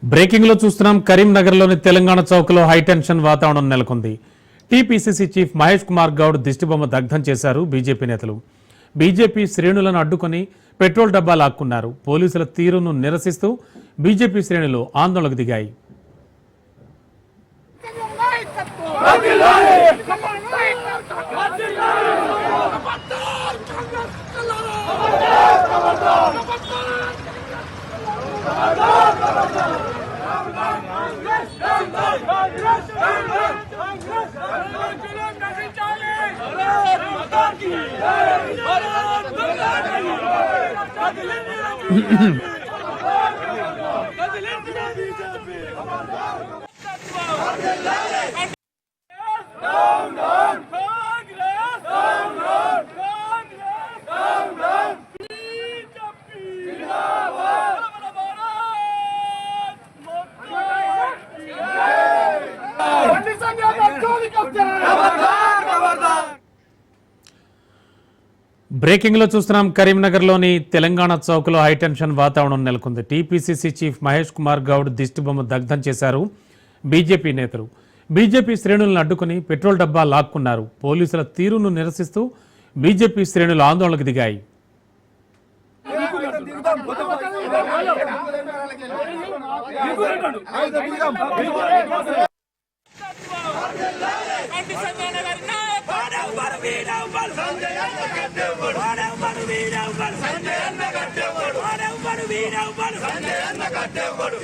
Breaking లో చూస్తున్నాం. కరీంనగర్లోని తెలంగాణ చౌక్లో హైటెన్షన్ వాతావరణం నెలకొంది. టీపీసీసీ చీఫ్ మహేష్ కుమార్ గౌడ్ దిష్టిబొమ్మ దగ్ధం చేశారు బీజేపీ నేతలు. బీజేపీ శ్రేణులను అడ్డుకొని పెట్రోల్ డబ్బా లాక్కున్నారు. పోలీసుల తీరును నిరసిస్తూ బీజేపీ శ్రేణులు ఆందోళనకు దిగాయి. బ్రేకింగ్ లో చూస్తున్నాం. కరీంనగర్లోని తెలంగాణ చౌక్లో హైటెన్షన్ వాతావరణం నెలకొంది. టీపీసీసీ చీఫ్ మహేష్ కుమార్ గౌడ్ దిష్టిబొమ్మ దగ్ధం చేశారు బీజేపీ నేతలు. బీజేపీ శ్రేణులను అడ్డుకొని పెట్రోల్ డబ్బా లాక్కున్నారు. పోలీసుల తీరును నిరసిస్తూ బీజేపీ శ్రేణులు ఆందోళనకు దిగాయి.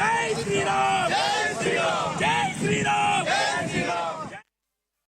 జై శ్రీరామ్ జై శ్రీరామ్ జై